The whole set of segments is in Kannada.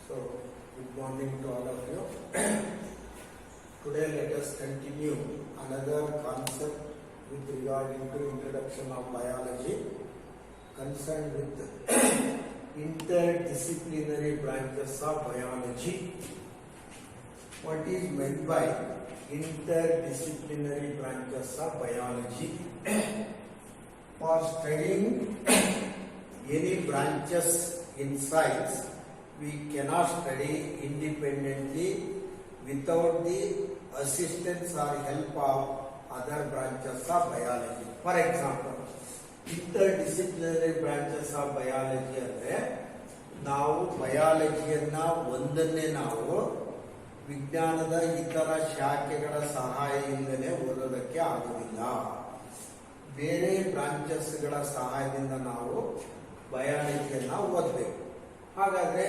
So, good morning to all of you. Today let us continue another concept with regard to introduction of biology concerned with interdisciplinary branches of biology. What is meant by interdisciplinary branches of biology? For studying any branches in science, we cannot study independently without the assistance or help of other branches of biology. For example, interdisciplinary branches of biology ಅಂದ್ರೆ ನಾವು ಬಯಾಲಜಿಯನ್ನ ಒಂದನ್ನೇ ನಾವು ವಿಜ್ಞಾನದ ಇತರ ಶಾಖೆಗಳ ಸಹಾಯದಿಂದಲೇ ಓದೋದಕ್ಕೆ ಆಗುವುದಿಲ್ಲ. ಬೇರೆ ಬ್ರಾಂಚಸ್ಗಳ ಸಹಾಯದಿಂದ ನಾವು ಬಯಾಲಜಿಯನ್ನ ಓದಬೇಕು. ಹಾಗಾದ್ರೆ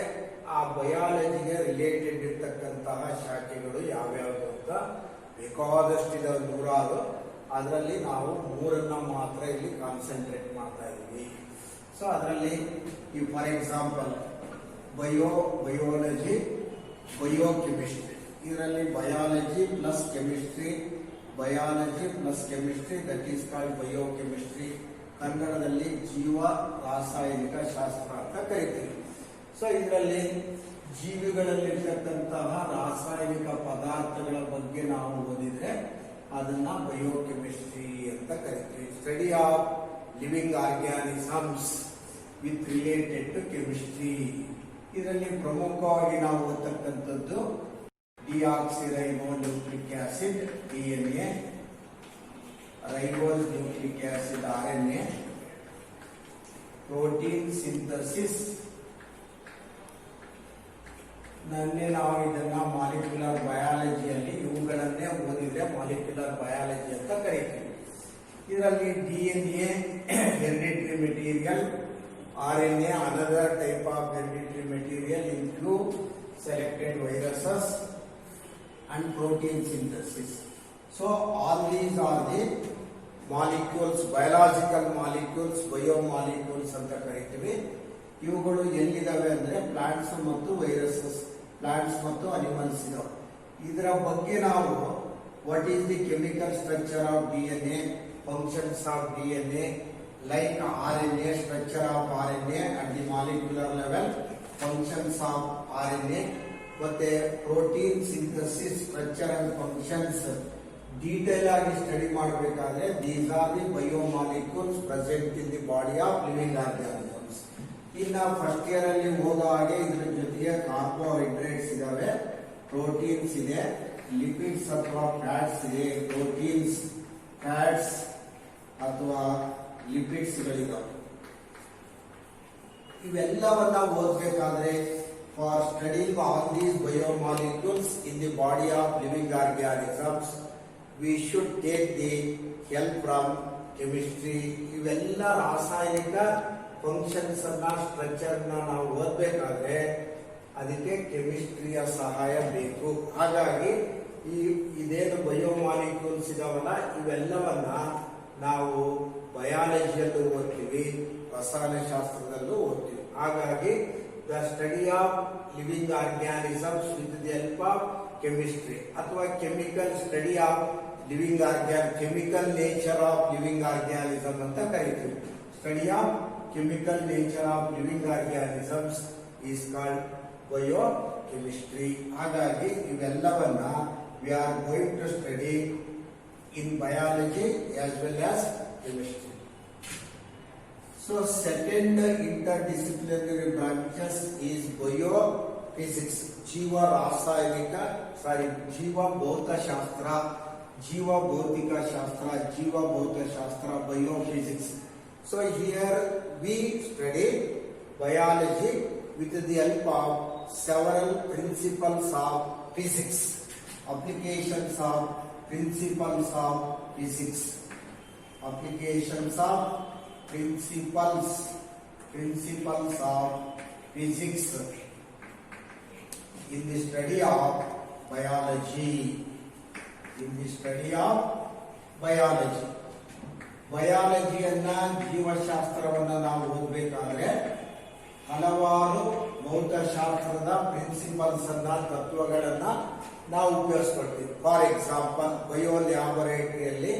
ಆ ಬಯಾಲಜಿಗೆ ರಿಲೇಟೆಡ್ ಇರ್ತಕ್ಕಂತಹ ಶಾಖೆಗಳು ಯಾವ್ಯಾವುದು ಅಂತ ಬೇಕಾದಷ್ಟಿದೆ, ನೂರಾರು. ಅದರಲ್ಲಿ ನಾವು ಮೂರನ್ನ ಮಾತ್ರ ಇಲ್ಲಿ ಕಾನ್ಸಂಟ್ರೇಟ್ ಮಾಡ್ತಾ ಇದ್ದೀವಿ. ಸೊ ಅದರಲ್ಲಿ ಈ ಫಾರ್ ಎಕ್ಸಾಂಪಲ್ ಬಯೋಲಜಿ, ಬಯೋಕೆಮಿಸ್ಟ್ರಿ. ಇದರಲ್ಲಿ biology plus chemistry, biology plus chemistry, that is called biochemistry. ಕನ್ನಡದಲ್ಲಿ ಜೀವ ರಾಸಾಯನಿಕ ಶಾಸ್ತ್ರ ಅಂತ ಕರಿತೀವಿ. ಸೊ ಇದರಲ್ಲಿ ಜೀವಿಗಳಲ್ಲಿರ್ತಕ್ಕಂತಹ ರಾಸಾಯನಿಕ ಪದಾರ್ಥಗಳ ಬಗ್ಗೆ ನಾವು ಓದಿದ್ರೆ ಅದನ್ನ ಬಯೋಕೆಮಿಸ್ಟ್ರಿ ಅಂತ ಕರಿತೀವಿ. Study of living organisms with related to chemistry. ಇದರಲ್ಲಿ ಪ್ರಮುಖವಾಗಿ ನಾವು ಓದತಕ್ಕಂಥದ್ದು deoxyribonucleic acid DNA, ribose nucleic acid RNA, protein synthesis. ನಾವು ಇದನ್ನ ಮಾಲಿಕ್ಯುಲರ್ ಬಯಾಲಜಿಯಲ್ಲಿ ಇವುಗಳನ್ನೇ ಓದಿದ್ರೆ ಮಾಲಿಕ್ಯುಲರ್ ಬಯಾಲಜಿ ಅಂತ ಕರೀತೀವಿ. ಇದರಲ್ಲಿ DNA hereditary material, RNA another type of hereditary material include selected viruses and protein synthesis. So all these are the molecules, biological molecules, biomolecules ಅಂತ ಕರೀತೀವಿ. ಇವುಗಳು ಎಲ್ಲಿದಾವೆ ಅಂದ್ರೆ ಪ್ಲಾಂಟ್ಸ್ ಮತ್ತು ವೈರಸಸ್, ಪ್ಲಾಂಟ್ಸ್ ಮತ್ತು ಅನಿಮಲ್ಸ್ ಇದಾವೆ. ಇದರ ಬಗ್ಗೆ ನಾವು what is the chemical structure of DNA, functions of DNA, like RNA, structure of RNA at the molecular level, functions of RNA, ಮತ್ತೆ protein synthesis, structure and functions detail ಆಗಿ ಸ್ಟಡಿ ಮಾಡಬೇಕಾದ್ರೆ these are the biomolecules present in the body of living organisms. ಇನ್ನು ಫಸ್ಟ್ ಇಯರ್ ಅಲ್ಲಿ ಹೋದ ಹಾಗೆ ಇದ್ರ ಜೊತೆಗೆ ಕಾರ್ಬೋಹೈಡ್ರೇಟ್ಸ್ ಇದಾವೆ, ಪ್ರೋಟೀನ್ಸ್ ಇದೆ, ಲಿಪಿಡ್ಸ್ ಅಥವಾ ಫ್ಯಾಟ್ಸ್ ಇದೆ. ಪ್ರೋಟೀನ್ಸ್, ಫ್ಯಾಟ್ಸ್ ಅಥವಾ ಲಿಪಿಡ್ಸ್ ಗಳಿದಾವೆ. ಇವೆಲ್ಲವನ್ನ ಓದಬೇಕಾದ್ರೆ for studying all these biomolecules in the body of living organisms we should take the help from chemistry. ಇವೆಲ್ಲ ರಾಸಾಯನಿಕ ಫಂಕ್ಷನ್ಸ್ ಅನ್ನ, ಸ್ಟ್ರಕ್ಚರ್ ನಾವು ಓದಬೇಕಾದ್ರೆ ಅದಕ್ಕೆ ಕೆಮಿಸ್ಟ್ರಿಯ ಸಹಾಯ ಬೇಕು. ಹಾಗಾಗಿ ಇದೇನು ಬಯೋಮಾಲಿಕ್ಯೂಲ್ಸ್ ಇದಾವಲ್ಲ ಇವೆಲ್ಲವನ್ನ ನಾವು ಬಯಾಲಜಿಯಲ್ಲೂ ಓದ್ತೀವಿ, ರಸಾಯನಶಾಸ್ತ್ರದಲ್ಲೂ ಓದ್ತೀವಿ. ಹಾಗಾಗಿ the study of living organisms with the help of chemistry ಅಥವಾ chemical study of living chemical nature of living organism ಅಂತ ಕರೀತೀವಿ. Study of chemical nature of living organisms is called biochemistry. ಹಾಗಾಗಿ ಇವೆಲ್ಲವನ್ನ we are going to study in biology as well as chemistry. So second interdisciplinary branches is biophysics, ಜೀವ ರಾಸಾಯನಿಕ ಜೀವ ಭೌತಶಾಸ್ತ್ರ, ಜೀವ ಭೌತಿಕ ಶಾಸ್ತ್ರ, ಜೀವ ಭೌತಶಾಸ್ತ್ರ, biophysics. So here we study biology with the help of several principles of physics, applications of principles of physics, applications of principles of physics in the study of biology, ಬಯಾಲಜಿಯನ್ನ ಜೀವಶಾಸ್ತ್ರವನ್ನ ನಾವು ಓದಬೇಕಾದ್ರೆ ಹಲವಾರು ಭೌತಶಾಸ್ತ್ರದ ಪ್ರಿನ್ಸಿಪಲ್ಸ್ ಅನ್ನ ತತ್ವಗಳನ್ನ ನಾವು ಉಪಯೋಗಿಸ್ಕೊಳ್ತೀವಿ. ಫಾರ್ ಎಕ್ಸಾಂಪಲ್, ಬಯೋ ಲ್ಯಾಬೊರೇಟರಿಯಲ್ಲಿ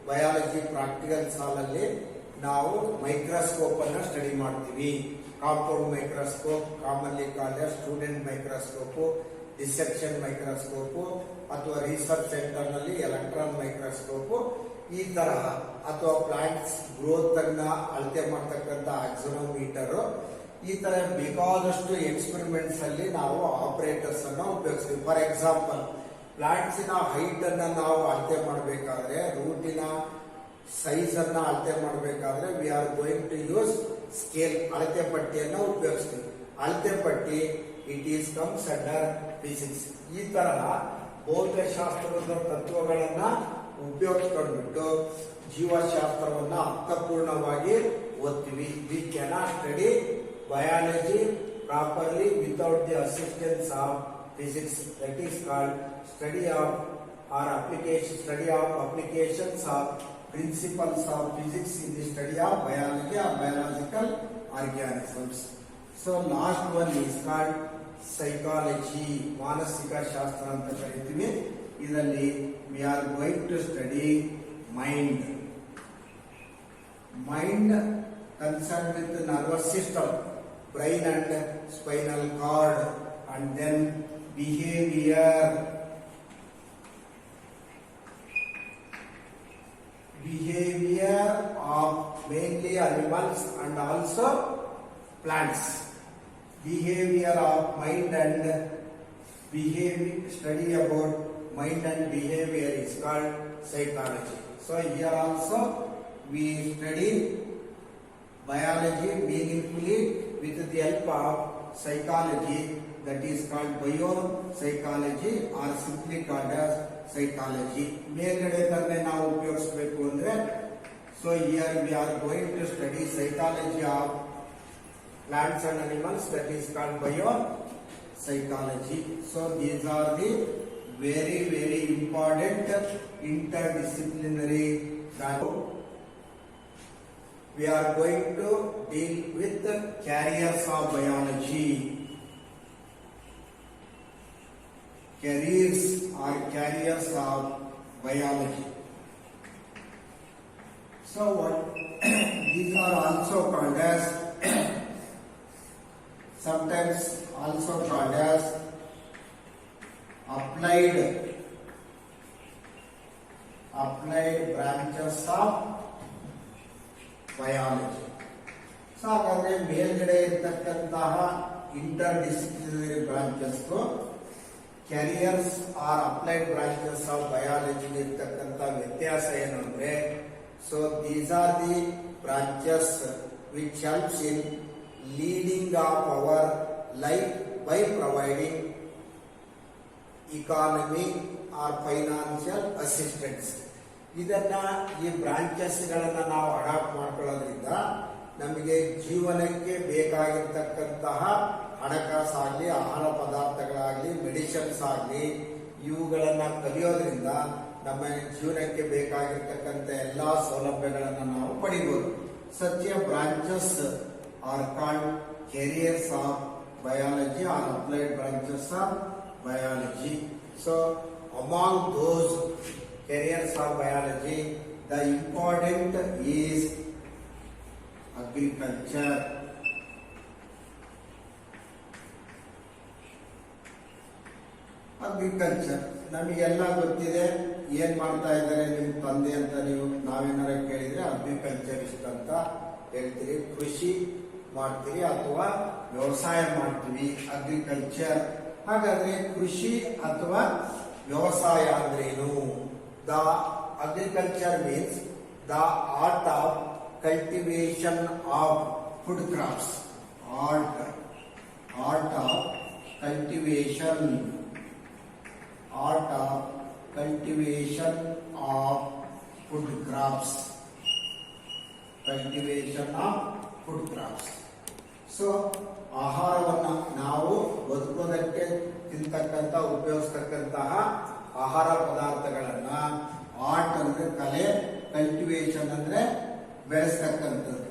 ಬಯಾಲಜಿ ಪ್ರಾಕ್ಟಿಕಲ್ ಸಾಲಲ್ಲಿ ನಾವು ಮೈಕ್ರೋಸ್ಕೋಪ್ ಅನ್ನ ಸ್ಟಡಿ ಮಾಡ್ತೀವಿ. Compound microscope, commonly called student microscope, dissection microscope, ಅಥವಾ ರಿಸರ್ಚ್ ಸೆಂಟರ್ ನಲ್ಲಿ ಎಲೆಕ್ಟ್ರಾನ್ ಮೈಕ್ರೋಸ್ಕೋಪ್, ಈ ತರಹ, ಅಥವಾ ಪ್ಲಾಂಟ್ಸ್ ಗ್ರೋತ್ ಅನ್ನ ಅಳತೆ ಮಾಡ್ತಕ್ಕಂಥ ಆಕ್ಸಿನೋಮೀಟರ್, ಈ ತರ ಬೇಕಾದಷ್ಟು ಎಕ್ಸ್ಪೆರಿಮೆಂಟ್ಸ್ ಅಲ್ಲಿ ನಾವು ಆಪರೇಟರ್ಸ್ ಅನ್ನ ಉಪಯೋಗಿಸ್ತೀವಿ. ಫಾರ್ ಎಕ್ಸಾಂಪಲ್, ಪ್ಲಾಂಟ್ಸಿನ ಹೈಟ್ ಅನ್ನ ನಾವು ಅಳತೆ ಮಾಡಬೇಕಾದ್ರೆ, ರೂಟಿನ ಸೈಜ್ ಅನ್ನ ಅಳತೆ ಮಾಡಬೇಕಾದ್ರೆ we are going to use scale, ಅಳತೆ ಪಟ್ಟಿಯನ್ನ ಉಪಯೋಗಿಸ್ತೀವಿ. ಅಳತೆ ಪಟ್ಟಿ it is comes under physics. ಈ ತರಹ ಭೌತಶಾಸ್ತ್ರದ ತತ್ವಗಳನ್ನ ಉಪಯೋಗಿಸ್ಕೊಂಡ್ಬಿಟ್ಟು ಜೀವಶಾಸ್ತ್ರವನ್ನ ಅರ್ಥಪೂರ್ಣವಾಗಿ ಓದ್ತೀವಿ. We cannot study biology properly without the assistance of physics. That is called study of applications of principles of physics in the study of biology or biological organisms. So last one is called psychology, ಮಾನಸಿಕ ಶಾಸ್ತ್ರ ಅಂತ ಕರೀತೀವಿ. ಇದರಲ್ಲಿ we are going to study mind concerned with the nervous system, brain and spinal cord, and then behavior of mainly animals and also plants. Behavior of mind and behavior, study about mind and behavior is called psychology. So here also we study biology meaningfully with the help of psychology, that is called biopsychology or simply called as psychology. ಮೇಲ್ಗಡೆ ತರನೇ ನಾವು ಉಪಯೋಗಿಸಬೇಕು ಅಂದ್ರೆ, so here we are going to study psychology of plants and animals, that is called biopsychology. So these are the very very important interdisciplinary topics. We are going to deal with the carriers of biology. Carriers of biology. So what these are also called as sometimes also called as applied branches of biology. So ಹಾಗಾದ್ರೆ ಮೇಲ್ಗಡೆ ಇರತಕ್ಕಂತಹ interdisciplinary branches, careers are applied branches of biology ಇರ್ತಕ್ಕಂಥ ವ್ಯತ್ಯಾಸ ಏನು ಅಂದ್ರೆ, so these are the branches which helps in leading of our life by providing economy or financial assistance. ಇದನ್ನ ಈ ಬ್ರಾಂಚಸ್ ಗಳನ್ನ ನಾವು ಅಡಾಪ್ಟ್ ಮಾಡ್ಕೊಳ್ಳೋದ್ರಿಂದ ನಮಗೆ ಜೀವನಕ್ಕೆ ಬೇಕಾಗಿರ್ತಕ್ಕಂತಹ ಹಣಕಾಸಾಗ್ಲಿ, ಆಹಾರ ಪದಾರ್ಥಗಳಾಗ್ಲಿ, ಮೆಡಿಸಿನ್ಸ್ ಆಗ್ಲಿ, ಇವುಗಳನ್ನ ಕಲಿಯೋದ್ರಿಂದ ನಮ್ಮ ಜೀವನಕ್ಕೆ ಬೇಕಾಗಿರ್ತಕ್ಕಂಥ ಎಲ್ಲಾ ಸೌಲಭ್ಯಗಳನ್ನ ನಾವು ಪಡಿಬಹುದು. Such branches are called careers of biology or applied branches of biology. So among those careers of biology, the important is agriculture. Agriculture ನಮಗೆಲ್ಲ ಗೊತ್ತಿದೆ. ಏನ್ ಮಾಡ್ತಾ ಇದ್ದಾರೆ ನಿಮ್ ತಂದೆ ಅಂತ ನೀವು ನಾವೇನಾರ ಕೇಳಿದ್ರೆ ಅಗ್ರಿಕಲ್ಚರಿಸ್ಟ್ ಅಂತ ಹೇಳ್ತೀರಿ. ಕೃಷಿ ಮಾಡ್ತೀರಿ ಅಥವಾ ವ್ಯವಸಾಯ ಮಾಡ್ತೀವಿ, ಅಗ್ರಿಕಲ್ಚರ್. ಹಾಗಾದ್ರೆ ಕೃಷಿ ಅಥವಾ ವ್ಯವಸಾಯ ಅಂದ್ರೇನು? The agriculture means the art of cultivation of food crops. Art of cultivation of food crops. So ಆಹಾರವನ್ನ ನಾವು ಬದುಕೋದಕ್ಕೆ ತಿಂತಕ್ಕಂತ ಉಪಯೋಗಿಸ್ತಕ್ಕಂತಹ ಆಹಾರ ಪದಾರ್ಥಗಳನ್ನ ಆರ್ಟ್ ಅಂದ್ರೆ ಕಲೆ, ಕಲ್ಟಿವೇಶನ್ ಅಂದ್ರೆ ಬೆಳೆಸ್ತಕ್ಕಂಥದ್ದು.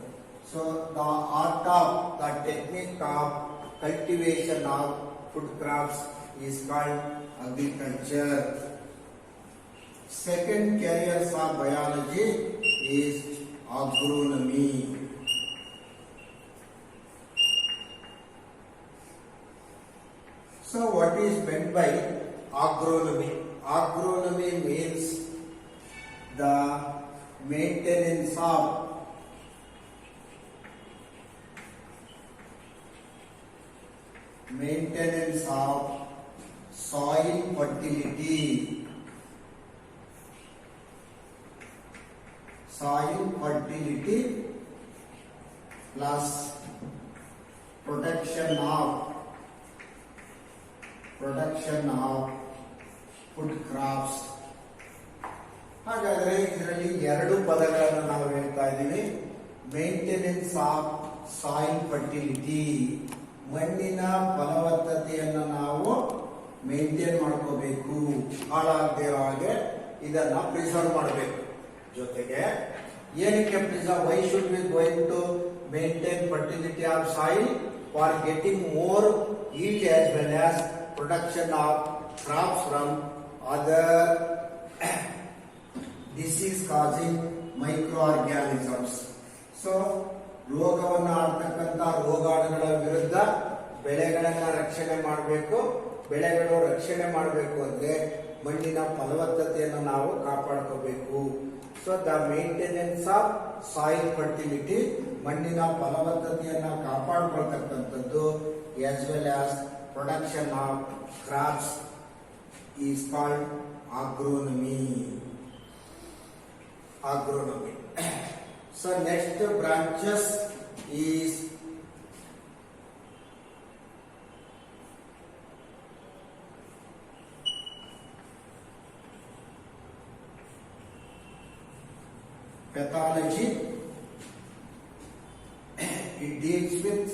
So the art of the technique of cultivation of food crops is called agriculture. Second careers of biology is agronomy. So what is meant by agronomy? Agronomy means the maintenance of soil fertility, plus production of food crops. ಹಾಗಾದ್ರೆ ಇದರಲ್ಲಿ ಎರಡು ಪದಗಳನ್ನು ನಾವು ಹೇಳ್ತಾ ಇದ್ದೀವಿ. ಮೇಂಟೆನೆನ್ಸ್ ಆಫ್ ಸಾಯಿಲ್ ಫರ್ಟಿಲಿಟಿ, ಮಣ್ಣಿನ ಫಲವತ್ತತೆಯನ್ನು ನಾವು ಮೇಂಟೈನ್ ಮಾಡ್ಕೋಬೇಕು, ಹಾಳಾಗದೇ ಹಾಗೆ ಇದನ್ನ ಪ್ರಿಸರ್ವ್ ಮಾಡಬೇಕು. ಜೊತೆಗೆ ಏನಕ್ಕೆ preserve, why should we going to maintain fertility of soil? For getting more yield as well as production of crops from other disease causing microorganisms. So ರೋಗವನ್ನು ಆಡ್ತಕ್ಕಂಥ ರೋಗಾಣುಗಳ ವಿರುದ್ಧ ಬೆಳೆಗಳನ್ನ ರಕ್ಷಣೆ ಮಾಡಬೇಕು. ಬೆಳೆಗಳು ರಕ್ಷಣೆ ಮಾಡಬೇಕು ಅಂದ್ರೆ ಮಣ್ಣಿನ ಫಲವತ್ತತೆಯನ್ನು ನಾವು ಕಾಪಾಡ್ಕೋಬೇಕು. So the maintenance of soil fertility, ಮಣ್ಣಿನ ಫಲವತ್ತತೆಯನ್ನ ಕಾಪಾಡ್ಕೊಳ್ತಕ್ಕಂಥದ್ದು, as well as production of crops is called agronomy. So next branches is pathology. It deals with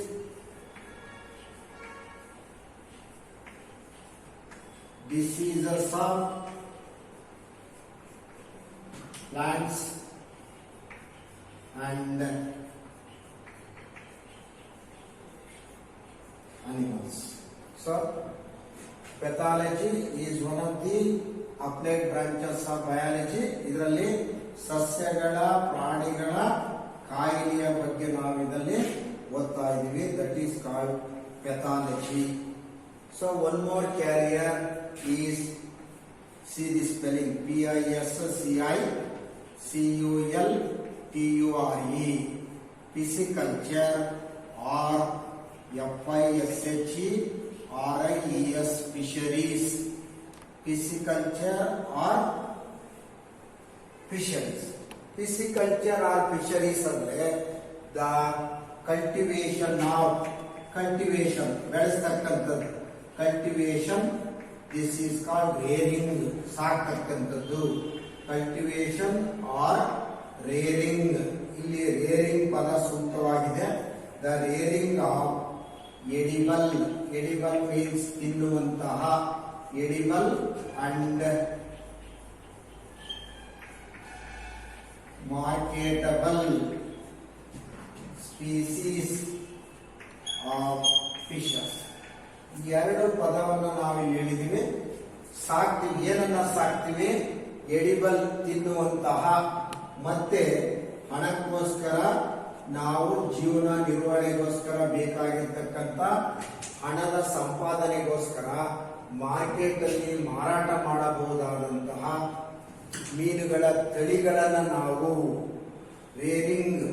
diseases of plants and animals. So pathology is one of the applied branches of biology. ಇದರಲ್ಲಿ ಸಸ್ಯಗಳ ಪ್ರಾಣಿಗಳ ಕಾಯಿಲೆಯ ಬಗ್ಗೆ ನಾವು ಇದರಲ್ಲಿ ಓದ್ತಾ ಇದ್ದೀವಿ. That is called pathology. So one more carrier is, see the spelling, pisciculture, pisciculture, or fisheries, fisheries, pisciculture or fisheries. Pisciculture or fisheries ಅಂದ್ರೆ the cultivation ಬೆಳೆಸ್ತಕ್ಕಂಥದ್ದು. cultivation, this is called rearing, ಸಾಕ್ತಕ್ಕಂಥದ್ದು. cultivation or rearing, ಇಲ್ಲಿ rearing ಪದ ಸೂಕ್ತವಾಗಿದೆ. the rearing of edible means ತಿನ್ನುವಂತಹ, edible and marketable species of fishes. ಎರಡು ಪದವನ್ನು ನಾವು ಹೇಳಿದಿವಿ. ಸಾಕ್ತಿವಿ, ಏನನ್ನ ಸಾಕ್ತಿವಿ? ಎಡಿಬಲ್, ತಿನ್ನುವಂತಹ, ಮತ್ತೆ ಹಣಕ್ಕೋಸ್ಕರ, ನಾವು ಜೀವನ ನಿರ್ವಹಣೆಗೋಸ್ಕರ ಬೇಕಾಗಿರ್ತಕ್ಕಂಥ ಹಣದ ಸಂಪಾದನೆಗೋಸ್ಕರ ಮಾರ್ಕೆಟ್ ಅಲ್ಲಿ ಮಾರಾಟ ಮಾಡಬಹುದಾದಂತಹ ಮೀನುಗಳ ತಳಿಗಳನ್ನು ನಾವು rearing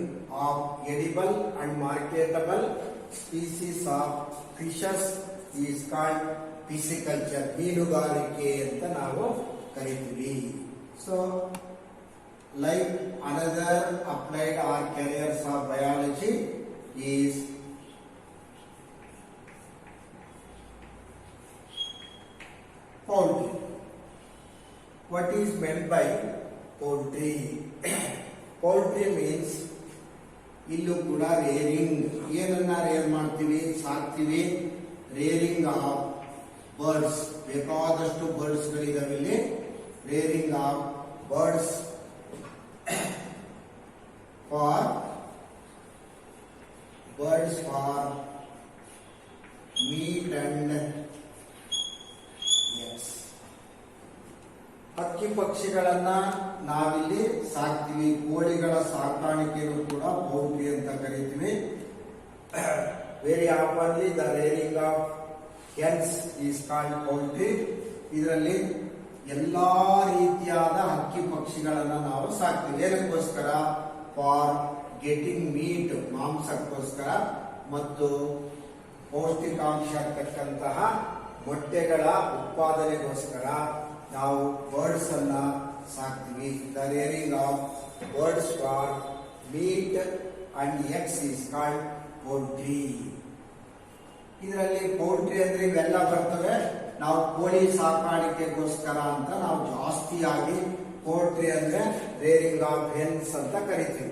of edible and marketable species of fishes is called pisciculture, ಮೀನುಗಾರಿಕೆ ಅಂತ ನಾವು ಕರಿತೀವಿ. So like another applied or careers of biology is poultry. What is meant by poultry? Poultry means ಇಲ್ಲೂ ಕೂಡ ರೇರಿಂಗ್, ಏನನ್ನ ರೇರ್ ಮಾಡ್ತೀವಿ? ಸಾಕ್ತಿವಿ. ರೇರಿಂಗ್ ಆಫ್ ಬರ್ಡ್ಸ್, ಬೇಕಾದಷ್ಟು ಬರ್ಡ್ಸ್ ಗಳಿದಾವೆ ಇಲ್ಲಿ. Rearing of birds for and X. ಹಕ್ಕಿ ಪಕ್ಷಿಗಳನ್ನ ನಾವಿಲ್ಲಿ ಸಾಕ್ತಿವಿ. ಕೋಳಿಗಳ ಸಾಕಾಣಿಕೆಯನ್ನು ಕೂಡ ಪೌಲ್ಟ್ರಿ ಅಂತ ಕರಿತೀವಿ. Very oftenly the rearing of hens is called poultry. ಇದರಲ್ಲಿ ಎಲ್ಲಾ ರೀತಿಯಾದ ಹಕ್ಕಿ ಪಕ್ಷಿಗಳನ್ನ ನಾವು ಸಾಕ್ತಿವಿ. ಏನಕ್ಕೋಸ್ಕರ? ಫಾರ್ ಗೆಟಿಂಗ್ ಮೀಟ್, ಮಾಂಸಕ್ಕೋಸ್ಕರ, ಮತ್ತು ಪೌಷ್ಟಿಕಾಂಶ ಇರ್ತಕ್ಕಂತಹ ಮೊಟ್ಟೆಗಳ ಉತ್ಪಾದನೆಗೋಸ್ಕರ ನಾವು ಬರ್ಡ್ಸ್ ಅನ್ನ ಸಾಕ್ತಿವಿ. The rearing of birds for meat and eggs is called poultry. ಇದರಲ್ಲಿ ಪೌಲ್ಟ್ರಿ ಅಂದ್ರೆ ಇವೆಲ್ಲ ಬರ್ತವೆ. ನಾವು ಕೋಳಿ ಸಾಕಾಣಿಕೆಗೋಸ್ಕರ ಅಂತ ನಾವು ಜಾಸ್ತಿಯಾಗಿ ಪೌಲ್ಟ್ರಿ ಅಂದ್ರೆ ರೇರಿಂಗ್ ಆಫ್ ಹೆನ್ಸ್ ಅಂತ ಕರಿತೀವಿ.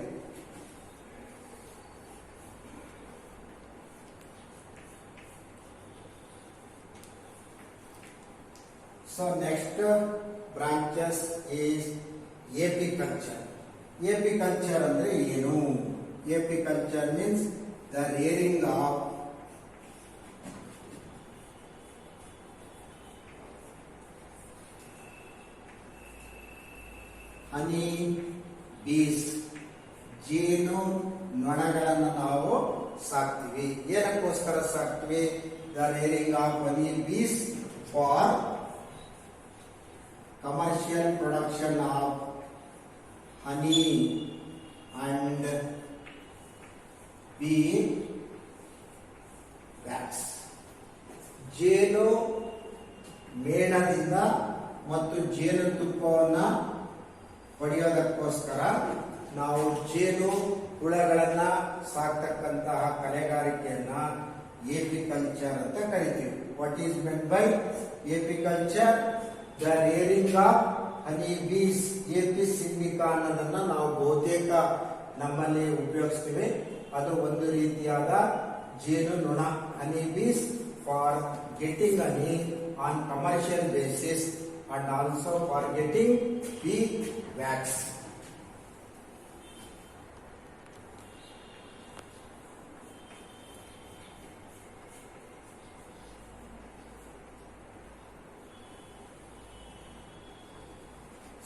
So next branches is apiculture. Apiculture ಅಂದ್ರೆ ಏನು? Apiculture means the rearing of honey bees, ಜೇನು ನೊಣಗಳನ್ನು ನಾವು ಸಾಕ್ತಿವಿ. ಏನಕ್ಕೋಸ್ಕರ ಸಾಕ್ತಿವಿ? The rearing of honey bees for commercial production of honey and bee wax. ಜೇನು ಮೇಣದಿಂದ ಮತ್ತು ಜೇನುತುಪ್ಪವನ್ನ ಪಡೆಯೋದಕ್ಕೋಸ್ಕರ ನಾವು ಜೇನು ಹುಳಗಳನ್ನ ಸಾಕ್ತಕ್ಕಂತಹ ಕಲೆಗಾರಿಕೆಯನ್ನ ಏಪಿಕಲ್ಚರ್ ಅಂತ ಕರಿತೀವಿ. What is meant by apiculture? The rearing of honey bees. Apis indica ಅನ್ನೋದನ್ನ ನಾವು ಬಹುತೇಕ ನಮ್ಮಲ್ಲಿ ಉಪಯೋಗಿಸ್ತೀವಿ. ಅದು ಒಂದು ರೀತಿಯಾದ ಜೇನು ನೊಣ. Honey bees for getting honey on commercial basis and also for getting bee wax.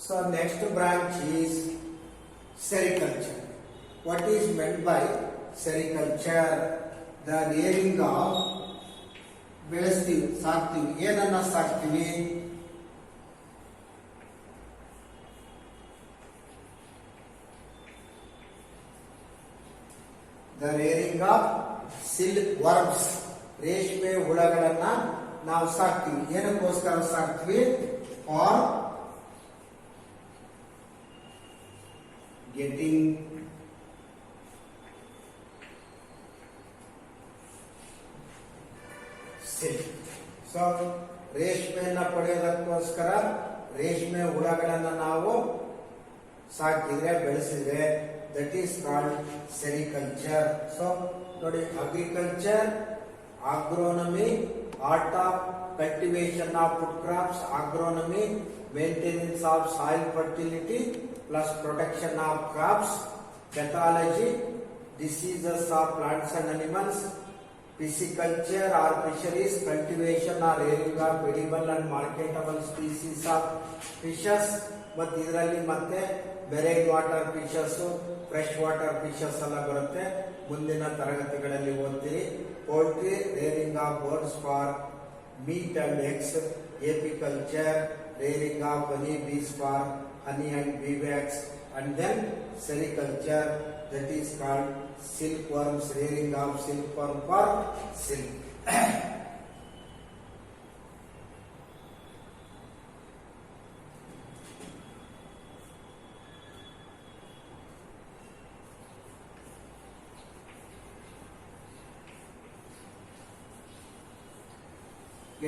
So next branch is sericulture. What is meant by sericulture? The rearing of ಬೆಳೆಸ್ತೀವಿ, ಸಾಕ್ತಿವಿ. ಏನನ್ನ ಸಾಕ್ತಿವಿ? The rearing of silkworms. ರೇಷ್ಮೆ ಹುಳಗಳನ್ನ ನಾವು ಸಾಕ್ತಿವಿ. ಏನಕ್ಕೋಸ್ಕರ ಸಾಕ್ತಿವಿ? For getting silk. ಸೊ ರೇಷ್ಮೆಯನ್ನ ಪಡೆಯೋದಕ್ಕೋಸ್ಕರ ರೇಷ್ಮೆ ಹುಳಗಳನ್ನ ನಾವು ಸಾಕಿದ್ರೆ, ಬೆಳೆಸಿದ್ರೆ, that is called sericulture. So ನೋಡಿ, agriculture, agronomy, art of cultivation of food crops, agronomy, maintenance of soil fertility plus protection of crops, pathology, diseases of plants and animals, pisciculture or fisheries, cultivation or rearing of edible and marketable species of fishes. ಮತ್ತು ಇದರಲ್ಲಿ ಮತ್ತೆ marine water fishes, fresh water fishes ಎಲ್ಲ ಬರುತ್ತೆ. ಮುಂದಿನ ತರಗತಿಗಳಲ್ಲಿ ಓದ್ತೀರಿ. Poultry, rearing of birds for meat and eggs. Apiculture, rearing of honey bees for honey and bee wax. And then sericulture, that is called silkworms, rearing of silkworm for silk.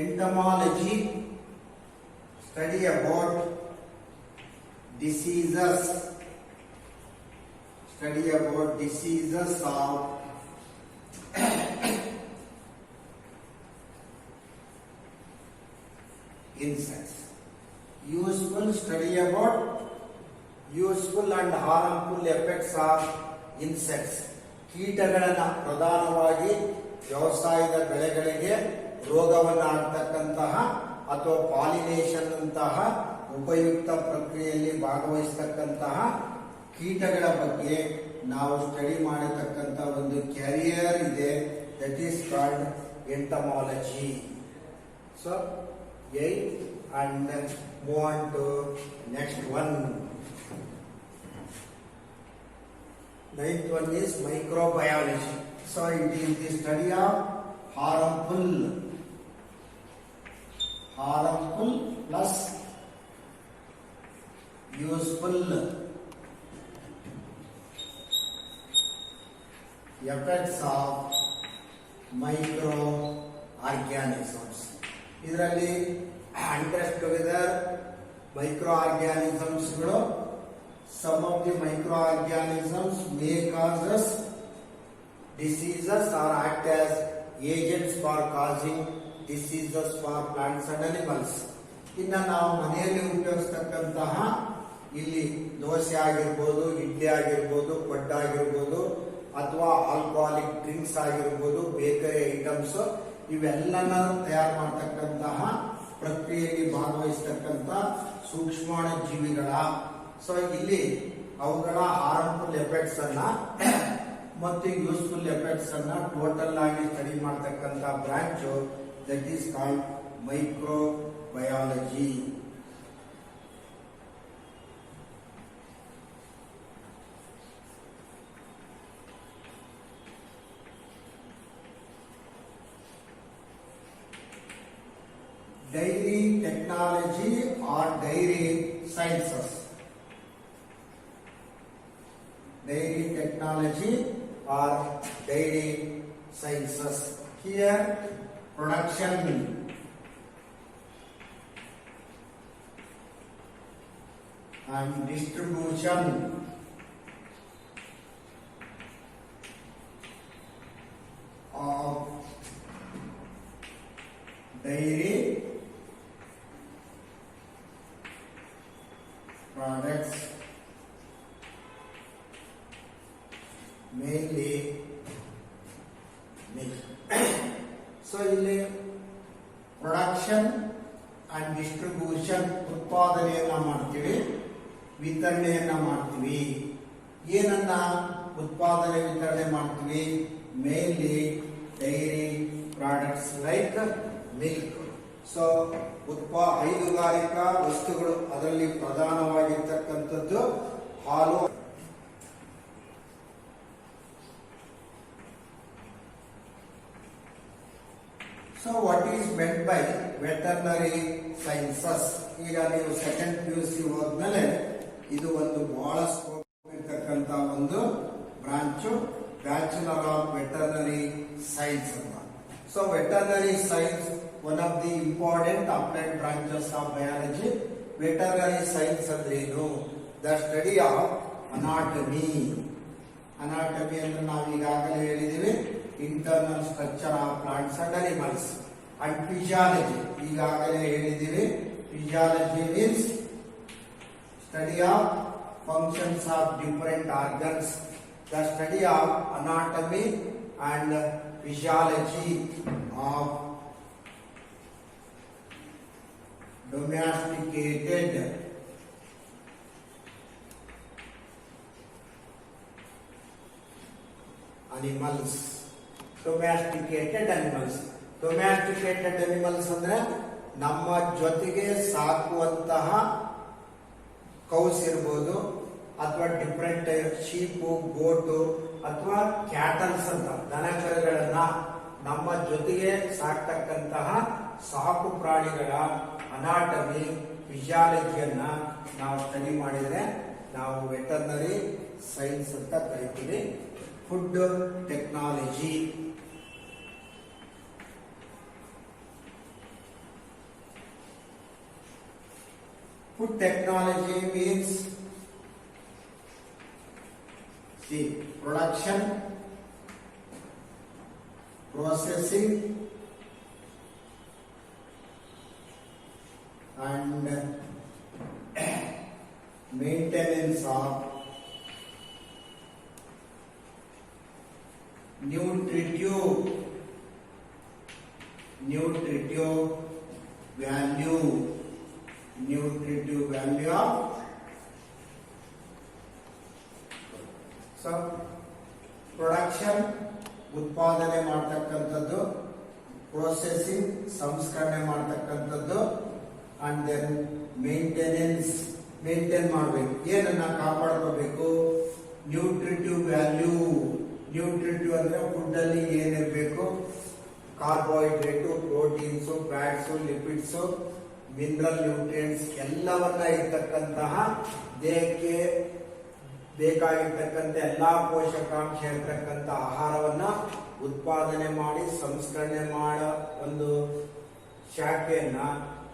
Entomology, study about diseases, study about diseases of insects. Useful, study about useful and harmful effects of insects. ಕೀಟಗಳನ್ನ ಪ್ರಧಾನವಾಗಿ ವ್ಯವಸಾಯದ ಬೆಳೆಗಳಿಗೆ ರೋಗವನ್ನಾಡ್ತಕ್ಕಂತಹ ಅಥವಾ ಪಾಲಿನೇಷನ್ ಅಂತಹ ಉಪಯುಕ್ತ ಪ್ರಕ್ರಿಯೆಯಲ್ಲಿ ಭಾಗವಹಿಸತಕ್ಕಂತಹ ಕೀಟಗಳ ಬಗ್ಗೆ ನಾವು ಸ್ಟಡಿ ಮಾಡತಕ್ಕಂತ ಒಂದು ಕ್ಯಾರಿಯರ್ ಇದೆ, that is called entomology. So 8 and move on to next one. 9th one is microbiology. So it is the study of harmful plus useful effects of microorganisms. ಇದರಲ್ಲಿ interest together microorganisms ಗಳು, some of the microorganisms may cause us diseases or act as agents for causing diseases for plants and animals. ಇನ್ನ ನಾವು ಮನೆಯಲ್ಲಿ ಉಪಯೋಗಿಸ್ತಕ್ಕಂತಹ ಇಲ್ಲಿ ದೋಸೆ ಆಗಿರ್ಬೋದು, ಇಡ್ಲಿ ಆಗಿರ್ಬೋದು, ಪಡ್ಡ ಆಗಿರ್ಬೋದು, ಅಥವಾ ಆಲ್ಕೋಹಾಲಿಕ್ ಡ್ರಿಂಕ್ಸ್ ಆಗಿರ್ಬೋದು, ಬೇಕರಿ ಐಟಮ್ಸ್, ಇವೆಲ್ಲನ ತಯಾರು ಮಾಡತಕ್ಕಂತಹ ಪ್ರಕ್ರಿಯೆಯಲ್ಲಿ ಭಾಗವಹಿಸತಕ್ಕಂತ ಸೂಕ್ಷ್ಮಾಣು ಜೀವಿಗಳ, ಸೊ ಇಲ್ಲಿ ಅವುಗಳ ಹಾರ್ಮ್ಫುಲ್ ಎಫೆಕ್ಟ್ಸ್ ಅನ್ನ ಮತ್ತು ಯೂಸ್ಫುಲ್ ಎಫೆಕ್ಟ್ಸ್ ಅನ್ನ ಟೋಟಲ್ ಆಗಿ ಸ್ಟಡಿ ಮಾಡತಕ್ಕಂತ branch, that is called microbiology. Dairy technology or dairy sciences. Dairy technology or dairy sciences. Here production and distribution of dairy products, mainly milk. So ಇಲ್ಲಿ ಪ್ರೊಡಕ್ಷನ್ ಅಂಡ್ ಡಿಸ್ಟ್ರಿಬ್ಯೂಷನ್, ಉತ್ಪಾದನೆಯನ್ನ ಮಾಡ್ತೀವಿ, ವಿತರಣೆಯನ್ನ ಮಾಡ್ತೀವಿ. ಏನನ್ನ ಉತ್ಪಾದನೆ ವಿತರಣೆ ಮಾಡ್ತೀವಿ? Mainly dairy products like milk. So ಹೈನುಗಾರಿಕಾ ವಸ್ತುಗಳು, ಅದರಲ್ಲಿ ಪ್ರಧಾನವಾಗಿರ್ತಕ್ಕಂಥದ್ದು ಹಾಲು. So what is meant by veterinary sciences? ಈಗ ನೀವು ಸೆಕೆಂಡ್ PUC ಹೋದ್ಮೇಲೆ ಇದು ಒಂದು ಬಹಳ ಸ್ಕೋಪ್ ಇರ್ತಕ್ಕಂತ ಒಂದು branch, bachelor of veterinary science ಅಂತ. So veterinary science one of the important applied branches of biology. Veterinary science ಅಂದ್ರೇನು? The study of anatomy. Anatomy ಅಂದ್ರೆ ನಾವು ಈಗಾಗಲೇ ಹೇಳಿದೀವಿ, internal structure of plants and animals. And physiology ಈಗಾಗಲೇ ಹೇಳಿದೀವಿ, physiology means study of functions of different organs. The study of anatomy and physiology of domesticated animals. Domesticated animals. Domesticated animals ಅಂದ್ರೆ ನಮ್ಮ ಜೊತೆಗೆ ಸಾಕುವಂತಹ ಕೌಸ್ ಇರ್ಬೋದು, ಅಥವಾ ಡಿಫರೆಂಟ್ ಶೀಪು, ಗೋಟು ಅಥವಾ ಕ್ಯಾಟಲ್ಸ್ ಅಂತ ದನಕರುಗಳನ್ನ ನಮ್ಮ ಜೊತೆಗೆ ಸಾಕ್ತಕ್ಕಂತಹ ಸಾಕು ಪ್ರಾಣಿಗಳ ಅನಾಟಮಿ, ಫಿಸಿಯಾಲಜಿಯನ್ನ ನಾವು ಸ್ಟಡಿ ಮಾಡಿದ್ರೆ ನಾವು ವೆಟರ್ನರಿ ಸೈನ್ಸ್ ಅಂತ ಕರಿತೀವಿ. Food technology, food technology means the production, processing and maintenance of nutritive value of so production ಉತ್ಪಾದನೆ ಮಾಡ್ತಕ್ಕಂಥದ್ದು, ಪ್ರೊಸೆಸಿಂಗ್ ಸಂಸ್ಕರಣೆ ಮಾಡ್ತಕ್ಕಂಥದ್ದು, ಅಂಡ್ ದೆನ್ ಮೇಂಟೈನ್ ಮಾಡಬೇಕು. ಏನನ್ನ ಕಾಪಾಡ್ಕೋಬೇಕು? Nutritive value. ನ್ಯೂಟ್ರಿಟಿವ್ ಅಂದ್ರೆ ಫುಡ್ ಅಲ್ಲಿ ಏನಿರಬೇಕು? Carbohydrate, proteins, fats, lipids, mineral nutrients ಎಲ್ಲವನ್ನ ಇರ್ತಕ್ಕಂತಹ ದೇಹಕ್ಕೆ ಬೇಕಾಗಿರ್ತಕ್ಕಂಥ ಎಲ್ಲಾ ಪೋಷಕಾಂಶ ಇರತಕ್ಕಂಥ ಆಹಾರವನ್ನ ಉತ್ಪಾದನೆ ಮಾಡಿ ಸಂಸ್ಕರಣೆ ಮಾಡೋ ಒಂದು ಶಾಖೆಯನ್ನ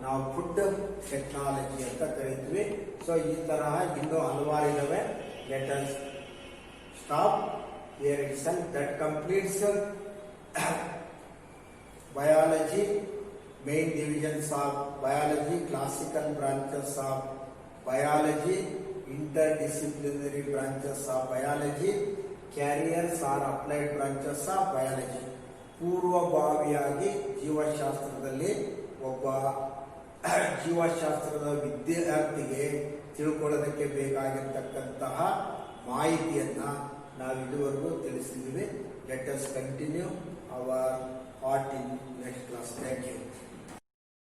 ನಾವು ಫುಡ್ ಟೆಕ್ನಾಲಜಿ ಅಂತ ಕರಿತೀವಿ. ಸೊ ಈ ತರಹ ಇನ್ನೂ ಹಲವಾರು ಇದಾವೆ. Let us stop here itself. That completes biology, main divisions of biology, classical branches of biology, interdisciplinary branches of biology, carriers or applied branches of biology. ಪೂರ್ವಭಾವಿಯಾಗಿ ಜೀವಶಾಸ್ತ್ರದಲ್ಲಿ ಒಬ್ಬ ಜೀವಶಾಸ್ತ್ರದ ವಿದ್ಯಾರ್ಥಿಗೆ ತಿಳ್ಕೊಳ್ಳೋದಕ್ಕೆ ಬೇಕಾಗಿರ್ತಕ್ಕಂತಹ ಮಾಹಿತಿಯನ್ನ ನಾವು ಇದುವರೆಗೂ ತಿಳಿಸಿದ್ದೀವಿ. Let us continue our part in next class. Thank you.